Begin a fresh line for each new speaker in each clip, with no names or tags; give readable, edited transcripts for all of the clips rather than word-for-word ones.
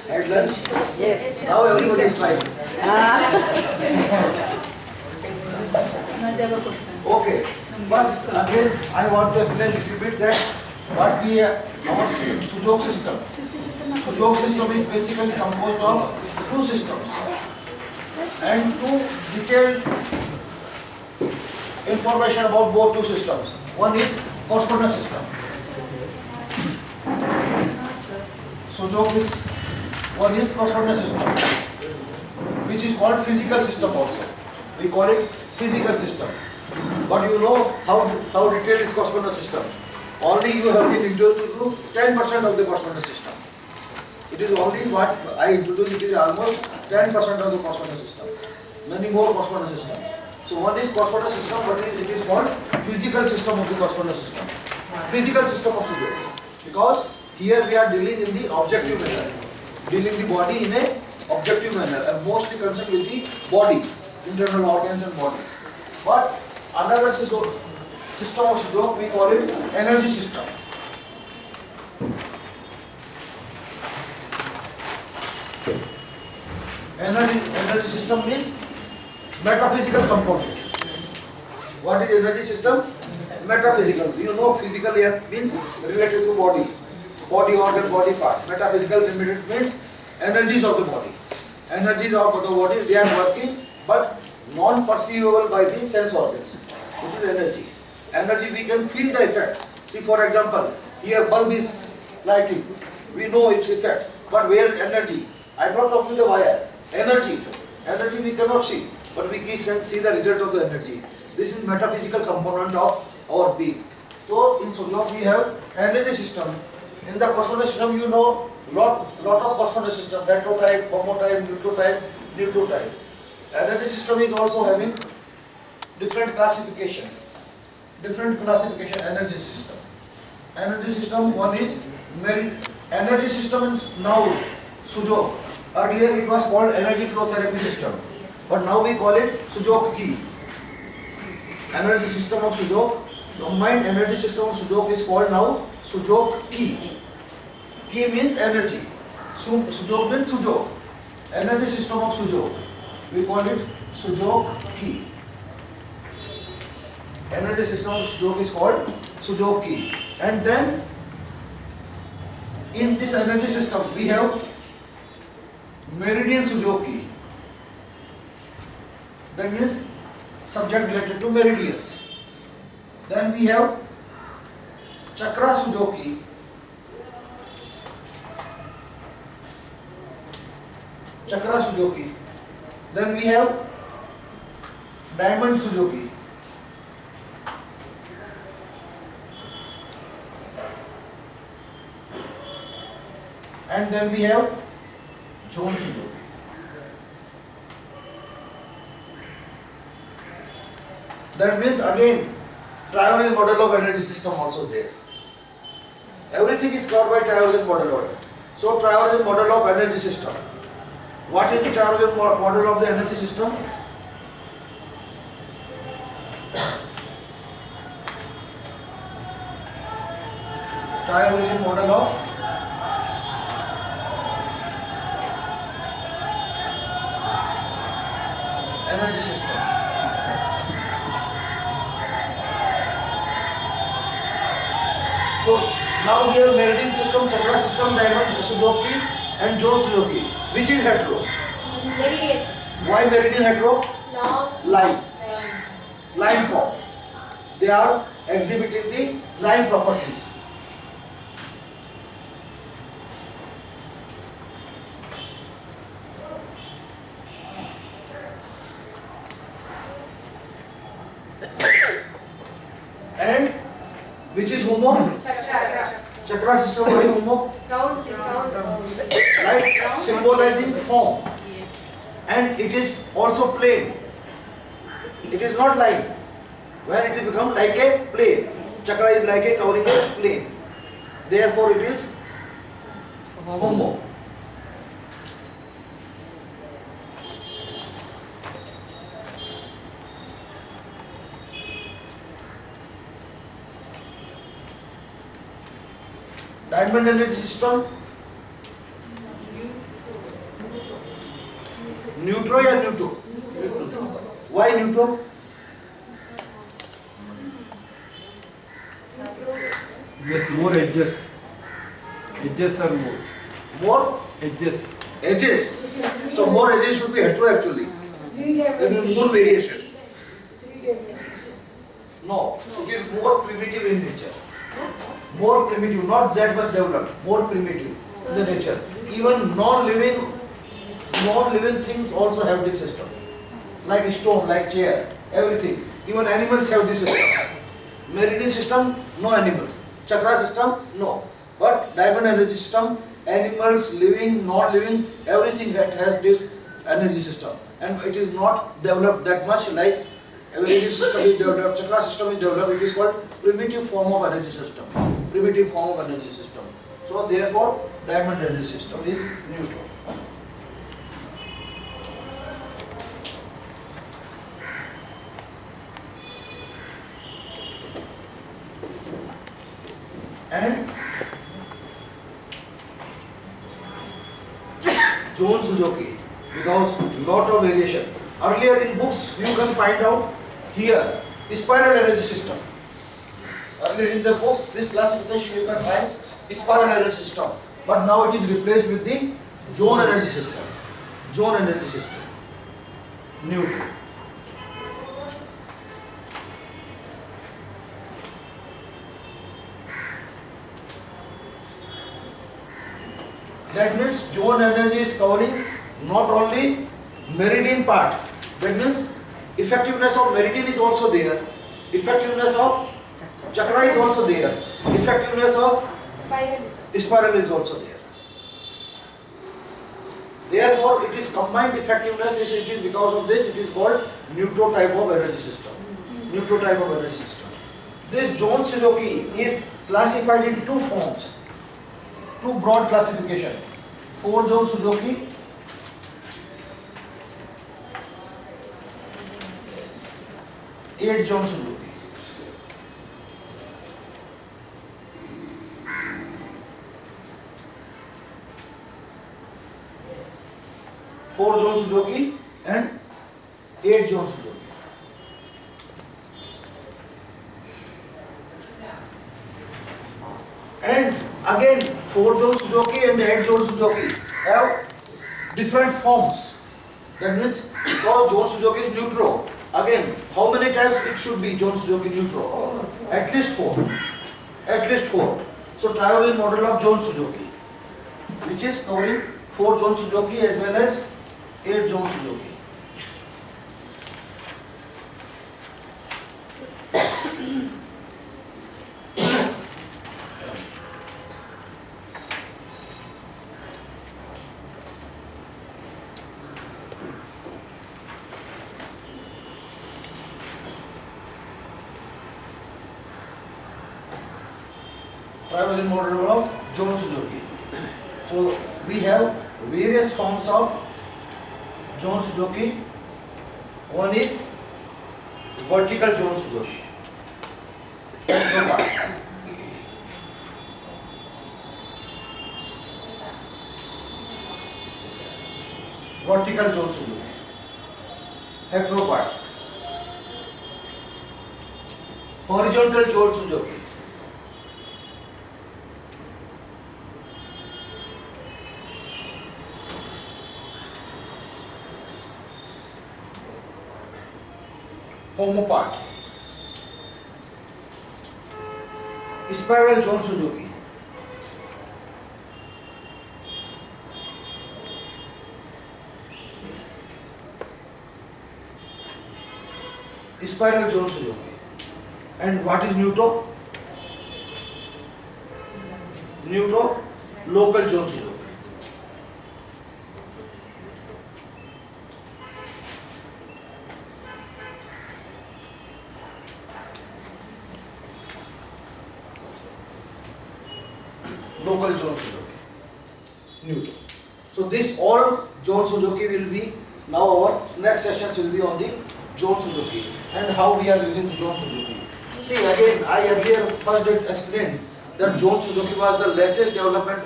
Had lunch?
Yes.
Now everybody is fine. Okay. First, again, I want to explain a little bit that what we our Sujok system. Sujok system is basically composed of two systems and two detailed information about both two systems. One is Cosmodus system. Sujok is one is Cosmodus system, which is called physical system also. We call it physical system. But you know how detailed is Cosmodus system. Only you have been introduced to 10% of the Cosmodus system. It is only what I introduced, it is almost 10% of the Cosmodus system. Many more Cosmodus system. So one is Cosmodus system, but it is called physical system of the Cosmodus system. Physical system of Sujok. Because here we are dealing in the objective manner. Dealing the body in a objective manner and mostly concerned with the body, internal organs and body. But another system of Sujok, we call it energy system. Energy system means metaphysical component. What is energy system? Metaphysical. You know, physical here means related to body, body organ, body part. Metaphysical limited means energies of the body. Energies of the body, they are working, but non-perceivable by the sense organs. It is energy. Energy, we can feel the effect. See, for example, here bulb is lighting. We know its effect, but where is energy? I am not talking the wire. Energy. Energy we cannot see, but we can see the result of the energy. This is metaphysical component of our being. So in Sujok we have energy system. In the Cosmodus system, you know lot of Cosmodus system, dendro type, homo type, neutro type. Energy system is also having different classification. Energy system. Energy system, one is energy system in now Sujok. Earlier it was called energy flow therapy system, but now we call it Sujok Ki. Energy system of Sujok, combined energy system of Sujok is called now Sujok Ki. Ki means energy. Sujok means Sujok. Energy system of Sujok, we call it Sujok Ki. Energy system of Sujok is called Sujok Ki. And then in this energy system we have Meridian Sujok Ki. That means subject related to meridians. Then we have Chakra Sujok Ki. Chakra Sujok Ki. Then we have Diamond Sujok Ki. And then we have Zone Sujok. That means again triorial model of energy system also there. Everything is covered by triorial model order. So triorial model of energy system. What is the triorial model of the energy system? Triorial model of energy system. So now we have meridian system, chakra system, diamond Sujok Ki and Zone Sujok Ki. Which is hetero?
Meridian.
Why meridian hetero?
Now.
Line form. They are exhibiting the line properties. And which is homo? Chakra system by homo?
Round.
Like symbolizing form. And it is also plane. It is not line. When it becomes like a plane. Chakra is like a covering a plane. Therefore it is homo. Diamond energy system. Neutro या neutro? Why neutro?
Yes, more edges. Edges are more.
More
Edges.
edges. So more edges should be hetero actually. There is more variation. No, it is more primitive in nature. More primitive, not that much developed. More primitive in the nature. Even non-living things also have this system. Like stone, like chair, everything. Even animals have this system. Meridian system, no animals. Chakra system, no. But diamond energy system, animals, living, non-living, everything that has this energy system. And it is not developed that much like meridian system is developed, chakra system is developed. It is called primitive form of energy system. Primitive form of energy system. So therefore, diamond energy system is neutral. And John Suzuki, because lot of variation. Earlier in books you can find out here spiral energy system. Earlier in the books this classification you can find spiral energy system, but now it is replaced with the zone energy system. Zone energy system. Neutral. That means zone energy is covering not only meridian part. That means effectiveness of meridian is also there. Effectiveness of chakra is also there. Effectiveness of spiral is also there. Therefore, it is combined effectiveness. It is because of this. It is called neutral type of energy system. Neutral type of energy system. This John Suzuki is classified in two forms. Two broad classification. 4 zone Suzuki, 8 zone Suzuki. 4 zone Suzuki and 8 zone Suzuki. And again 4 zone Suzuki and 8 zone Suzuki have different forms. That means because zone Suzuki is neutral. Again, how many times it should be zone Suzuki neutral? At least 4. At least 4. So triodic model of zone Suzuki, which is covering 4 zone Suzuki as well as 8 zone Suzuki. Triodic model of zone Suzuki. So we have various forms of zone Suzuki. One is vertical zone Suzuki. Vertical zone Suzuki. Heteropart. Horizontal zone Suzuki. Homopart. Spiral zone Suzuki. Spiral zone Suzuki. And what is neutral? Neutral local zone Suzuki. Local zone Suzuki. Neutral. So this all zone Suzuki will be, now our next sessions will be on the zone Suzuki and how we are using the zone Suzuki. See again, I earlier first did explain that zone Suzuki was the latest development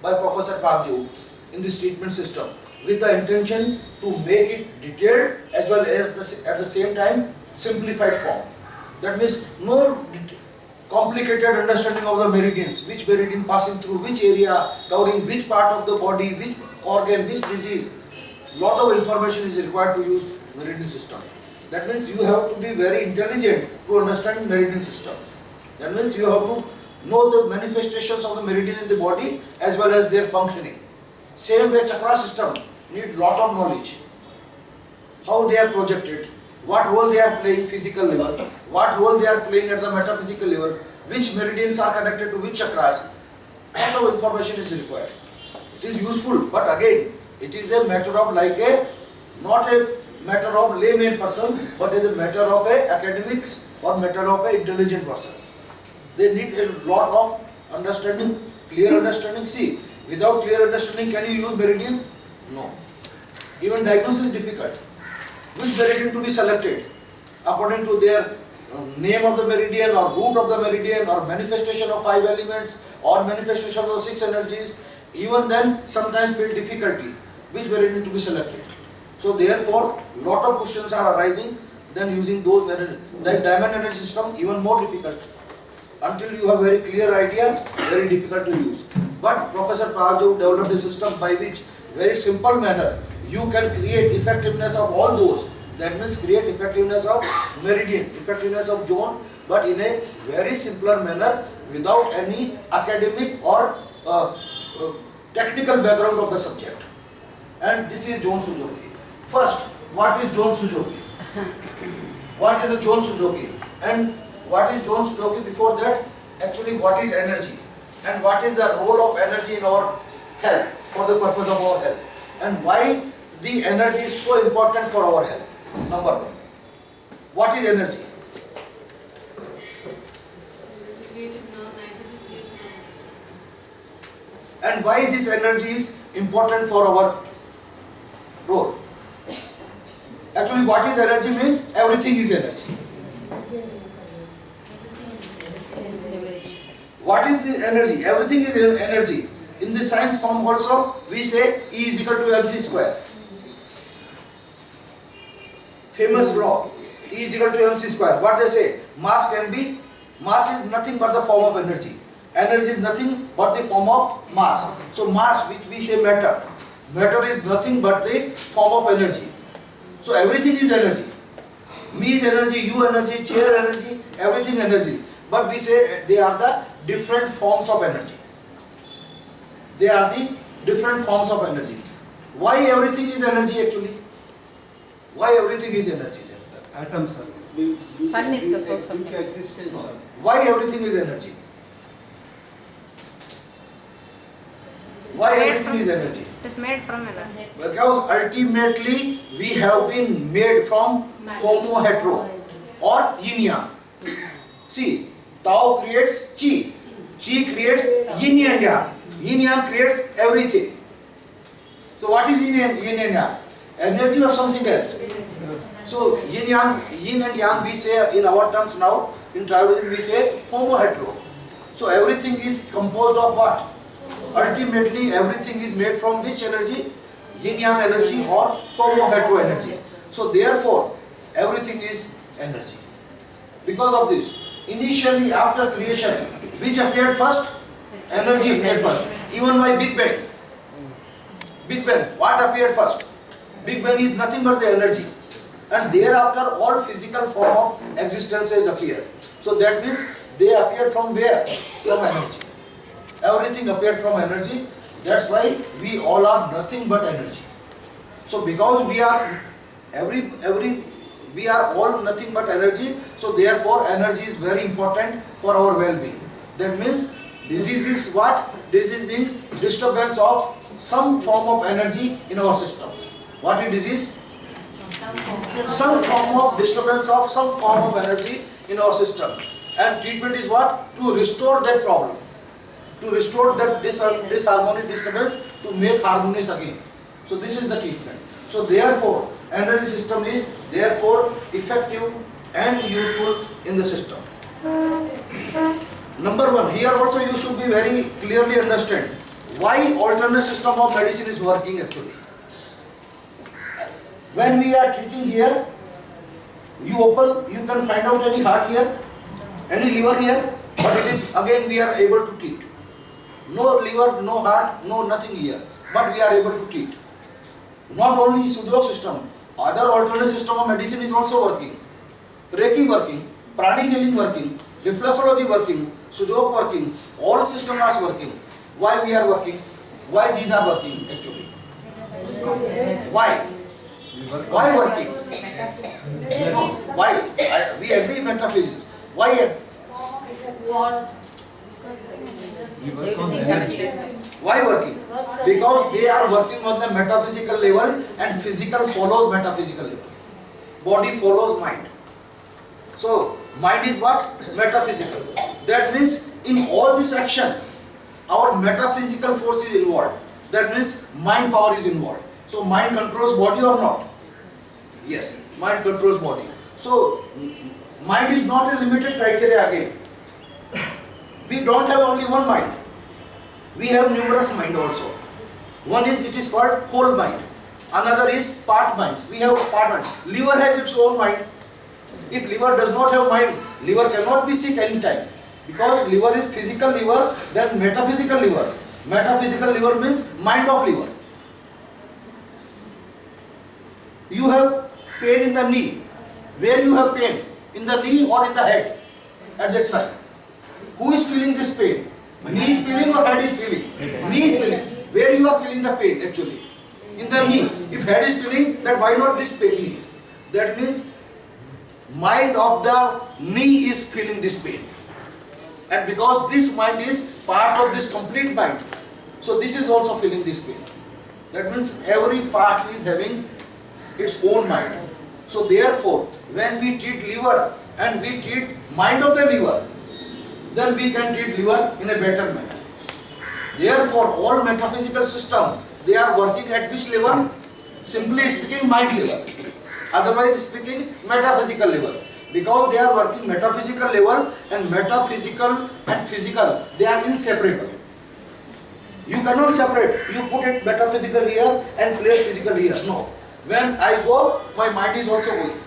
by Professor Park Joo. in this treatment system with the intention to make it detailed as well as at the same time simplified form. That means no complicated understanding of the meridians, which meridian passing through which area, covering which part of the body, which organ, which disease. Lot of information is required to use meridian system. That means you have to be very intelligent to understand meridian system. That means you have to know the manifestations of the meridian in the body as well as their functioning. Same way chakra system need lot of knowledge. How they are projected, what role they are playing physical level, what role they are playing at the metaphysical level, which meridians are connected to which chakras. Lot of information is required. It is useful, but again, it is a matter of not a matter of layman person, but is a matter of a academics or matter of a intelligent persons. They need a lot of understanding, clear understanding. See, without clear understanding, can you use meridians? No. Even diagnosis is difficult. Which meridian to be selected according to their name of the meridian or root of the meridian or manifestation of 5 elements or manifestation of 6 energies. Even then, sometimes feel difficulty. Which meridian to be selected? So therefore, lot of questions are arising. Then using those meridians, the diamond energy system even more difficult. Until you have very clear idea, very difficult to use. But Professor Prajju developed a system by which very simple manner you can create effectiveness of all those. That means create effectiveness of meridian, effectiveness of zone, but in a very simpler manner without any academic or technical background of the subject. And this is John Suzuki. First, what is John Suzuki? What is the John Suzuki? And what is John Suzuki before that? Actually, what is energy? And what is the role of energy in our health, for the purpose of our health? And why the energy is so important for our health? Number one. What is energy? And why this energy is important for our role? Actually, what is energy means everything is energy. What is energy? Everything is energy. In the science form also, we say E is equal to mc square. Famous law, E is equal to mc square. What they say? Mass is nothing but the form of energy. Energy is nothing but the form of mass. So mass, which we say matter. Matter is nothing but the form of energy. So everything is energy. Me is energy, you energy, chair energy, everything energy. But we say they are the different forms of energy. They are the different forms of energy. Why everything is energy actually? Why everything is energy?
Atoms, sir.
Sun is the source of energy.
existence.
Why everything is energy? Why everything is energy?
It is made from energy.
Because ultimately we have been made from homo hetero or yin yang. See, Tao creates Chi. Chi creates yin and yang. Yin yang creates everything. So what is yin and yang? Energy or something else? So yin and yang we say in our terms now, in tribalism we say homo hetero. So everything is composed of what? Ultimately everything is made from which energy? Yin yang energy or homo hetero energy. So therefore everything is energy. Because of this, initially after creation, which appeared first? Energy appeared first. Even by Big Bang. Big Bang, what appeared first? Big Bang is nothing but the energy. And thereafter all physical form of existences appeared. So that means they appeared from where? From energy. Everything appeared from energy. That's why we all are nothing but energy. So because we are we are all nothing but energy, so therefore energy is very important for our well-being. That means disease is what? Disease is disturbance of some form of energy in our system. What is disease? Some form of disturbance of some form of energy in our system. And treatment is what? To restore that problem. To restore that disharmonic disturbance, to make harmonious again. So this is the treatment. So therefore, energy system is therefore effective and useful in the system. Number one, here also you should be very clearly understand why alternate system of medicine is working actually. When we are treating here, you can find out any heart here, any liver here, but it is again we are able to treat. No liver, no heart, no nothing here, but we are able to treat. Not only Sujok system, other alternate system of medicine is also working. Reiki working, pranic healing working, reflexology working, Sujok working, all systems are working. Why we are working? Why these are working actually? Why? Why working? No, why? We agree metaphysics. Why?
Everything connected.
Why working? Because they are working on the metaphysical level and physical follows metaphysical level. Body follows mind. So, mind is what? Metaphysical. That means in all this action, our metaphysical force is involved. That means mind power is involved. So, mind controls body or not? Yes, mind controls body. So, mind is not a limited criteria again. We don't have only one mind. We have numerous mind also. One is, it is called whole mind. Another is part minds. We have part mind. Liver has its own mind. If liver does not have mind, liver cannot be sick anytime. Because liver is physical liver, then metaphysical liver. Metaphysical liver means mind of liver. You have pain in the knee. Where you have pain? In the knee or in the head? At that side. Who is feeling this pain? Knee is feeling or head is feeling? Knee is feeling. Where you are feeling the pain actually? In the knee. If head is feeling, then why not this pain knee? That means mind of the knee is feeling this pain. And because this mind is part of this complete mind, so this is also feeling this pain. That means every part is having its own mind. So therefore, when we treat liver and we treat mind of the liver, then we can treat liver in a better manner. Therefore, all metaphysical system, they are working at which level? Simply speaking, mind level. Otherwise speaking, metaphysical level. Because they are working metaphysical level, and metaphysical and physical, they are inseparable. You cannot separate. You put it metaphysical here and place physical here. No. When I go, my mind is also going.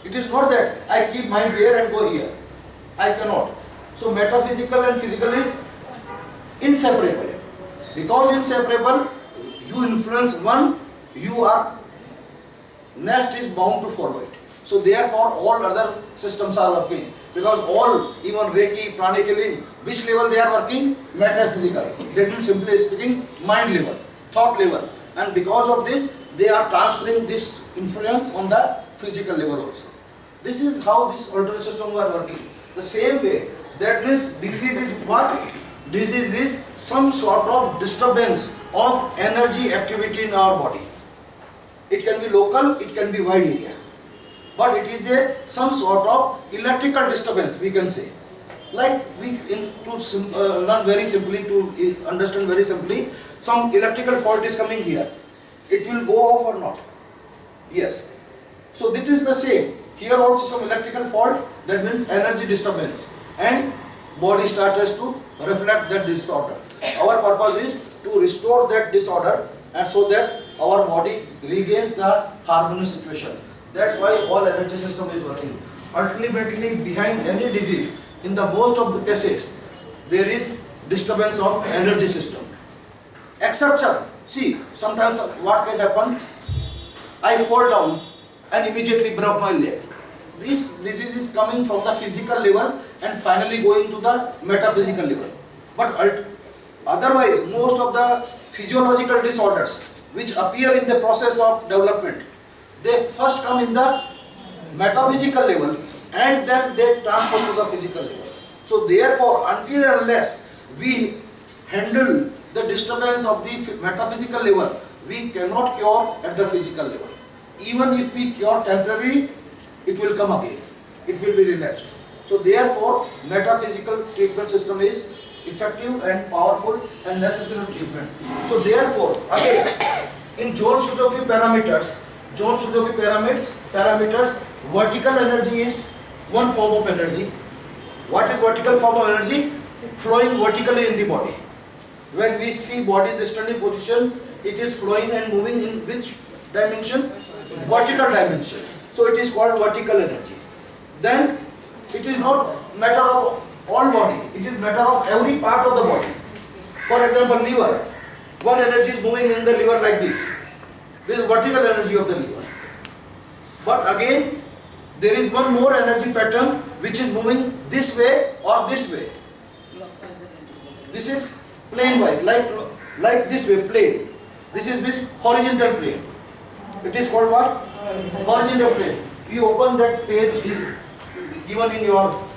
It is not that I keep mind here and go here. I cannot. So metaphysical and physical is inseparable. Because inseparable, you influence one, you are next is bound to follow it. So therefore all other systems are working. Because all, even Reiki, pranic healing, which level they are working? Metaphysical. That means simply speaking, mind level, thought level. And because of this, they are transferring this influence on the physical level also. This is how this alternate systems are working. The same way, that means disease is what? Disease is some sort of disturbance of energy activity in our body. It can be local, it can be wide area. But it is some sort of electrical disturbance, we can say. Like learn very simply, to understand very simply, some electrical fault is coming here. It will go off or not? Yes. So this is the same. Here also some electrical fault, that means energy disturbance. And body starts to reflect that disorder. Our purpose is to restore that disorder, and so that our body regains the harmonious situation. That's why all energy system is working. Ultimately, behind any disease, in the most of the cases, there is disturbance of energy system. Exception, see, sometimes what can happen? I fall down and immediately broke my leg. This disease is coming from the physical level and finally going to the metaphysical level. But otherwise, most of the physiological disorders which appear in the process of development, they first come in the metaphysical level and then they transfer to the physical level. So therefore, until and unless we handle the disturbance of the metaphysical level, we cannot cure at the physical level. Even if we cure temporarily, it will come again. It will be relapsed. So therefore, metaphysical treatment system is effective and powerful and necessary treatment. So therefore, again, in Jones-Suzuki parameters, vertical energy is one form of energy. What is vertical form of energy? Flowing vertically in the body. When we see body in the standing position, it is flowing and moving in which dimension? Vertical dimension. So it is called vertical energy. Then it is not matter of all body, it is matter of every part of the body. For example, liver. One energy is moving in the liver like this. This is vertical energy of the liver. But again, there is one more energy pattern which is moving this way or this way. This is plane wise, like this way, plane. This is with horizontal plane. It is called what? Horizontal plane. You open that page given in your